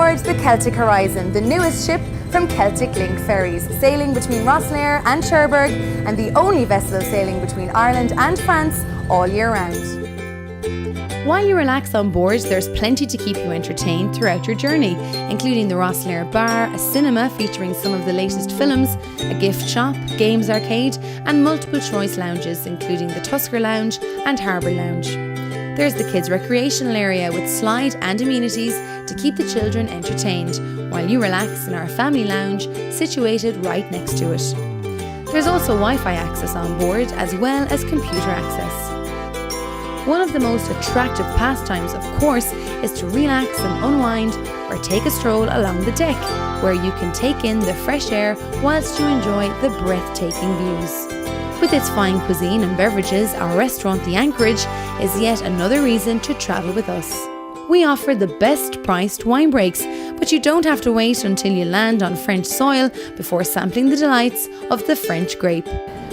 aboard the Celtic Horizon, the newest ship from Celtic Link Ferries, sailing between Rosslare and Cherbourg, and the only vessel sailing between Ireland and France all year round. While you relax on board, there's plenty to keep you entertained throughout your journey, including the Rosslare Bar, a cinema featuring some of the latest films, a gift shop, games arcade, and multiple choice lounges, including the Tusker Lounge and Harbour Lounge. There's the kids' recreational area with slide and amenities to keep the children entertained, while you relax in our family lounge situated right next to it. There's also Wi-Fi access on board, as well as computer access. One of the most attractive pastimes, of course, is to relax and unwind or take a stroll along the deck, where you can take in the fresh air whilst you enjoy the breathtaking views. With its fine cuisine and beverages, our restaurant The Anchorage is yet another reason to travel with us. We offer the best priced wine breaks, but you don't have to wait until you land on French soil before sampling the delights of the French grape.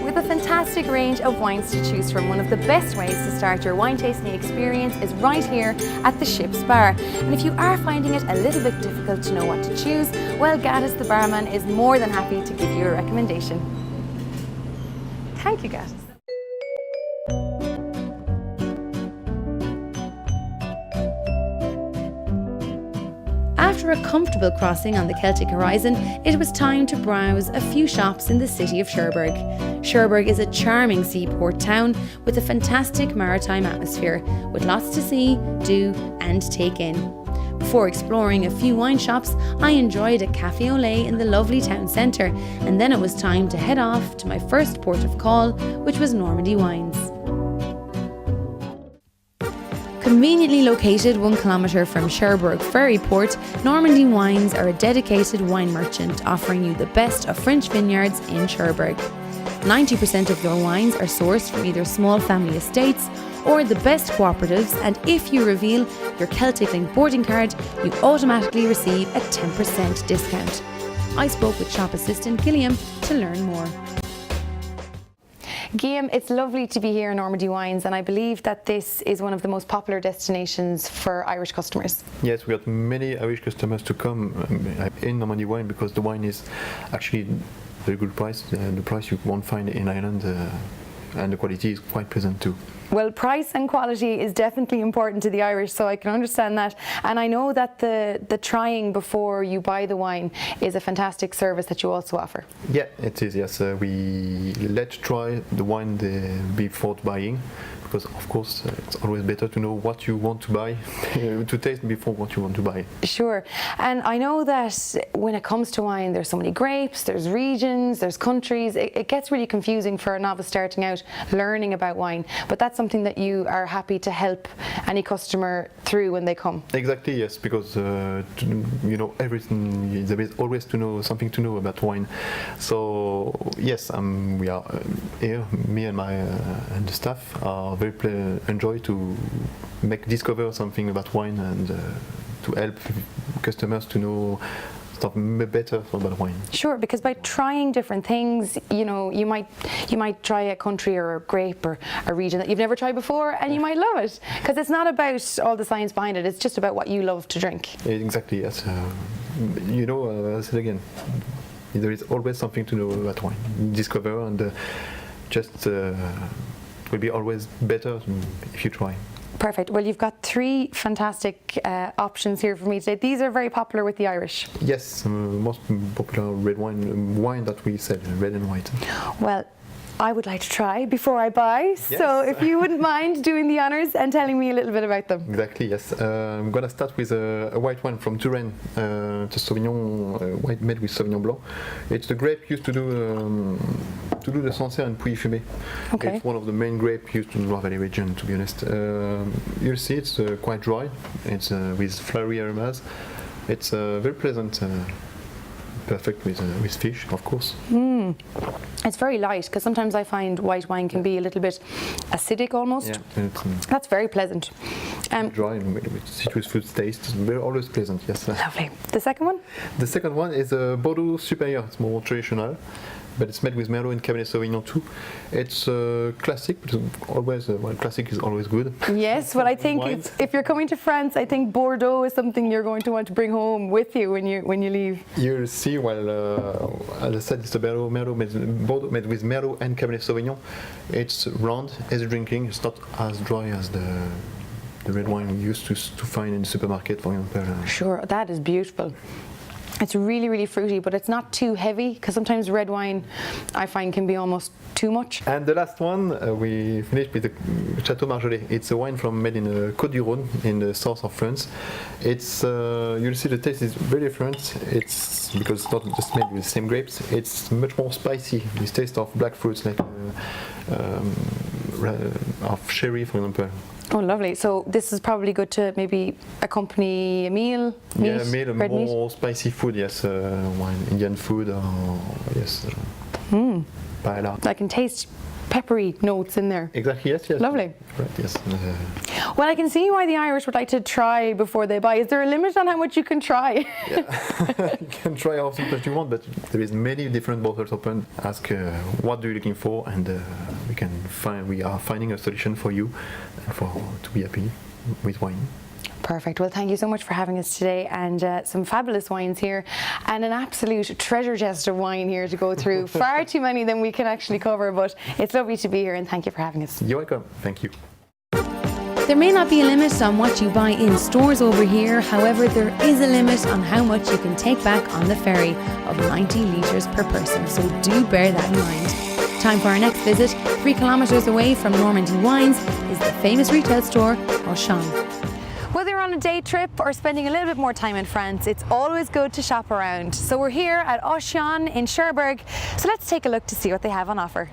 With a fantastic range of wines to choose from, one of the best ways to start your wine tasting experience is right here at the ship's bar. And if you are finding it a little bit difficult to know what to choose, well, Gaddis the barman is more than happy to give you a recommendation. Thank you, Gaddis. After a comfortable crossing on the Celtic Horizon, it was time to browse a few shops in the city of Cherbourg. Cherbourg is a charming seaport town with a fantastic maritime atmosphere, with lots to see, do and take in. Before exploring a few wine shops, I enjoyed a café au lait in the lovely town centre, and then it was time to head off to my first port of call, which was Normandy Wines. Conveniently located 1 kilometre from Cherbourg Ferry Port, Normandy Wines are a dedicated wine merchant offering you the best of French vineyards in Cherbourg. 90% of their wines are sourced from either small family estates or the best cooperatives, and if you reveal your Celtic Link boarding card, you automatically receive a 10% discount. I spoke with shop assistant Gilliam to learn more. Guillaume, it's lovely to be here in Normandy Wines, and I believe that this is one of the most popular destinations for Irish customers. Yes, we got many Irish customers to come in Normandy Wine because the wine is actually very good price. The price you won't find in Ireland, and the quality is quite pleasant too. Well, price and quality is definitely important to the Irish, so I can understand that. And I know that the trying before you buy the wine is a fantastic service that you also offer. Yeah, it is, yes. We let try the wine before buying, because of course it's always better to know what you want to buy, to taste before what you want to buy. Sure. And I know that when it comes to wine, there's so many grapes, there's regions, there's countries. It gets really confusing for a novice starting out learning about wine, but that's something that you are happy to help any customer through when they come. Exactly, yes, because you know everything. There is always something to know about wine. So yes, we are here. Me and and the staff are very enjoy to discover something about wine and to help customers to know something better about wine. Sure, because by trying different things, you know, you might try a country or a grape or a region that you've never tried before, and you might love it, because it's not about all the science behind it. It's just about what you love to drink. Exactly, yes. You know, I said again, there is always something to know about wine. Discover and just will be always better if you try. Perfect. Well, you've got 3 fantastic options here for me today. These are very popular with the Irish. Yes, most popular red wine that we sell, red and white. Well, I would like to try before I buy, yes. So if you wouldn't mind doing the honours and telling me a little bit about them. Exactly, yes. I'm going to start with a white wine from Touraine, the Sauvignon white made with Sauvignon Blanc. It's the grape used to do the Sancerre and Pouilly-Fumé. Okay. It's one of the main grapes used in the Loire Valley region, to be honest. You'll see it's quite dry. It's with flowery aromas. It's very pleasant. Perfect with fish, of course. It's very light, because sometimes I find white wine can be a little bit acidic almost. Yeah, that's very pleasant. Dry and with citrus fruit taste. Very always pleasant, yes. Lovely. The second one? The second one is a Bordeaux Supérieur. It's more traditional. but it's made with Merlot and Cabernet Sauvignon too. It's classic, but always well, classic is always good. Yes, well, I think if you're coming to France, I think Bordeaux is something you're going to want to bring home with you when you leave. You'll see. Well, as I said, it's a Bordeaux made with Merlot and Cabernet Sauvignon. It's round, easy drinking. It's not as dry as the red wine you used to find in the supermarket, for example. Sure, that is beautiful. It's really, really fruity, but it's not too heavy, because sometimes red wine, I find, can be almost too much. And the last one, we finished with the Chateau Marjolais. It's a wine made in Côte-du-Rhône, in the south of France. It's you'll see the taste is very different. It's because it's not just made with the same grapes. It's much more spicy. This taste of black fruits, like of sherry, for example. Oh, lovely. So this is probably good to maybe accompany a meal, meat, yeah, more spicy food, yes, wine, Indian food, yes. Paella. I can taste peppery notes in there. Exactly, yes. Lovely. Right, yes. Well, I can see why the Irish would like to try before they buy. Is there a limit on how much you can try? Yeah. You can try how much you want, but there is many different bottles open. Ask what are you looking for, and we are finding a solution for you to be happy with wine. Perfect. Well, thank you so much for having us today, and some fabulous wines here, and an absolute treasure chest of wine here to go through. Far too many than we can actually cover, but it's lovely to be here, and thank you for having us. You're welcome. Thank you. There may not be a limit on what you buy in stores over here, however there is a limit on how much you can take back on the ferry of 90 litres per person, so do bear that in mind. Time for our next visit. 3 kilometres away from Normandy Wines is the famous retail store Auchan. Whether you're on a day trip or spending a little bit more time in France, it's always good to shop around. So we're here at Auchan in Cherbourg, so let's take a look to see what they have on offer.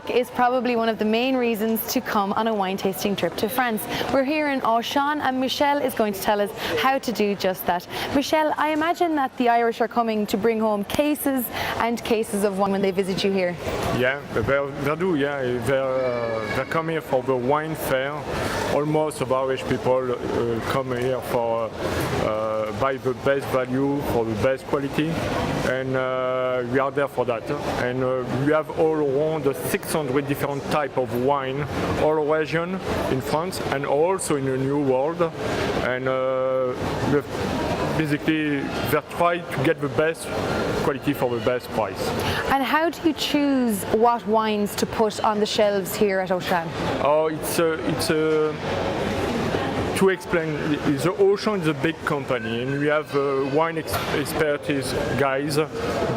Is probably one of the main reasons to come on a wine tasting trip to France. We're here in Auchan, and Michel is going to tell us how to do just that. Michel, I imagine that the Irish are coming to bring home cases and cases of wine when they visit you here. Yeah, they do. Yeah, they're coming here for the wine fair. Almost of Irish people come here for buy the best value for the best quality, and we are there for that. And we have all around 600 different type of wine, all region in France and also in the New World. And basically, they try to get the best quality for the best price. And how do you choose what wines to put on the shelves here at Auchan? Oh, it's to explain, the Auchan is a big company, and we have wine expertise guys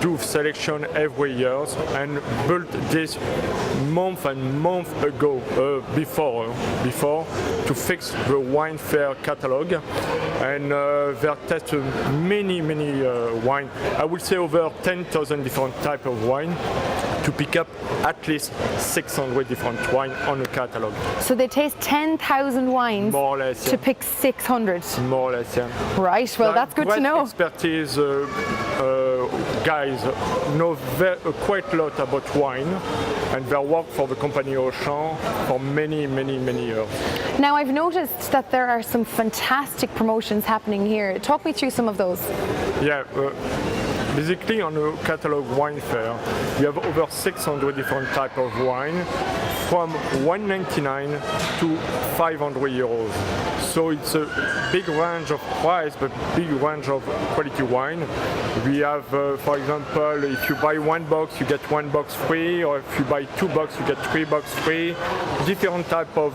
do selection every year, and built this month ago before to fix the wine fair catalog, and they test many wine. I would say over 10,000 different type of wine, to pick up at least 600 different wine on a catalog. So they taste 10,000 wines, more or less, to pick 600? More or less, yeah. Right, well, that's good to know. Expertise guys know quite a lot about wine, and they work for the company Auchan for many years. Now, I've noticed that there are some fantastic promotions happening here. Talk me through some of those. Yeah. Basically, on a catalog wine fair, we have over 600 different type of wine, from 199 to 500 euros. So it's a big range of price, but big range of quality wine. We have, for example, if you buy 1 box, you get 1 box free, or if you buy 2 boxes, you get 3 boxes free. Different type of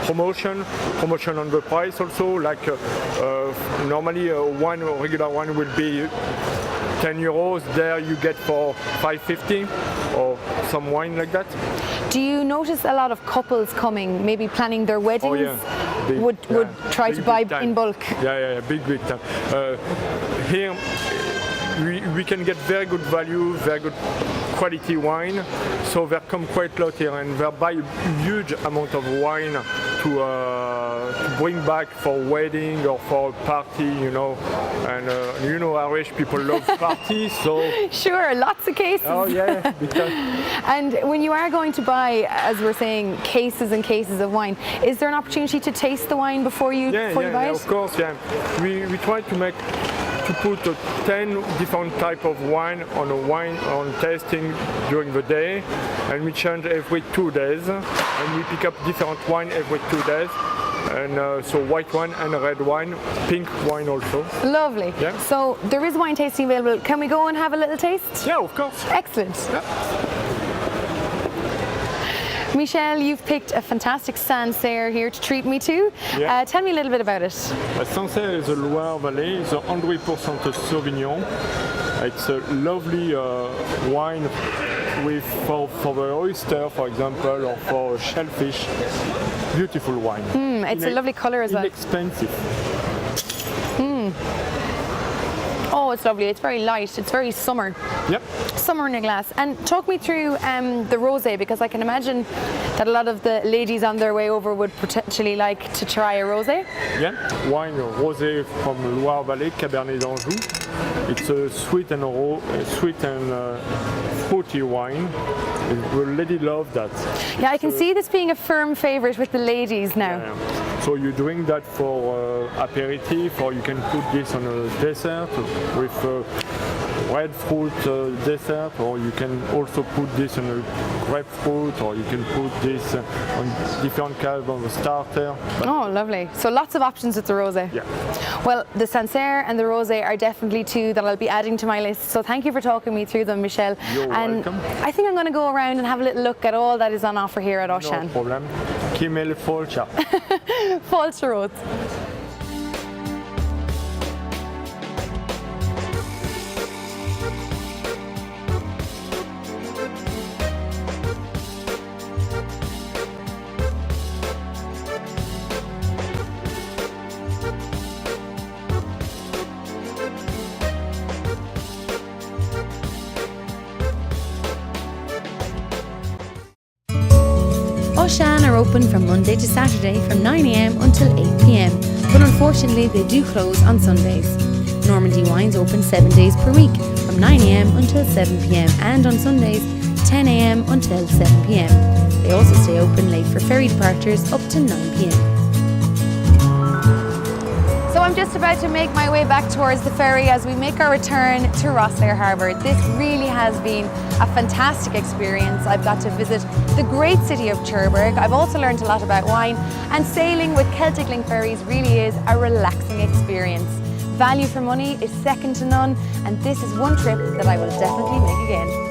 promotion on the price also. Like normally, one regular wine will be 10 euros, there you get for 5.50, or some wine like that. Do you notice a lot of couples coming, maybe planning their weddings? Oh, yeah. Would try to buy in bulk? Yeah, big time. Here we can get very good value, very good quality wine. So they come quite a lot here, and they buy a huge amount of wine to bring back for wedding or for a party, you know. And Irish people love parties, so. Sure, lots of cases. Oh yeah, because. And when you are going to buy, as we're saying, cases and cases of wine, is there an opportunity to taste the wine before you buy it? Of course, yeah. We try to put 10 different type of wine on tasting during the day, and we change every 2 days, and we pick up different wine every 2 days. And so white wine and red wine, pink wine also. Lovely. Yeah. So there is wine tasting available. Can we go and have a little taste? Yeah, of course. Excellent. Yeah. Michel, you've picked a fantastic Sancerre here to treat me to. Yeah. Tell me a little bit about it. Sancerre is a Loire Valley. It's a 100% Sauvignon. It's a lovely wine for the oyster, for example, or for shellfish. Beautiful wine. It's a lovely colour as well. Inexpensive. Oh, it's lovely. It's very light. It's very summer. Yep. Summer in a glass. And talk me through the rosé, because I can imagine that a lot of the ladies on their way over would potentially like to try a rosé. Yeah, wine rosé from Loire Valley, Cabernet d'Anjou. It's a sweet and fruity wine. The lady love that. Yeah, I can see this being a firm favourite with the ladies now. Yeah. So you drink that for aperitif, or you can put this on a dessert with red fruit dessert, or you can also put this on a grapefruit, or you can put this on different kinds of starter. Oh, lovely. So lots of options with the rosé. Yeah. Well, the Sancerre and the rosé are definitely two that I'll be adding to my list. So thank you for talking me through them, Michel. You're welcome. I think I'm going to go around and have a little look at all that is on offer here at Auchan. No problem. Kimmel Folcha. False roads. Auchan are open from Monday to Saturday from 9 a.m. until 8 p.m, but unfortunately they do close on Sundays. Normandy Wines open 7 days per week from 9 a.m. until 7 p.m, and on Sundays 10 a.m. until 7 p.m. They also stay open late for ferry departures up to 9 p.m. So I'm just about to make my way back towards the ferry as we make our return to Rosslare Harbour. This really has been a fantastic experience. I've got to visit the great city of Cherbourg. I've also learned a lot about wine, and sailing with Celtic Link Ferries really is a relaxing experience. Value for money is second to none, and this is one trip that I will definitely make again.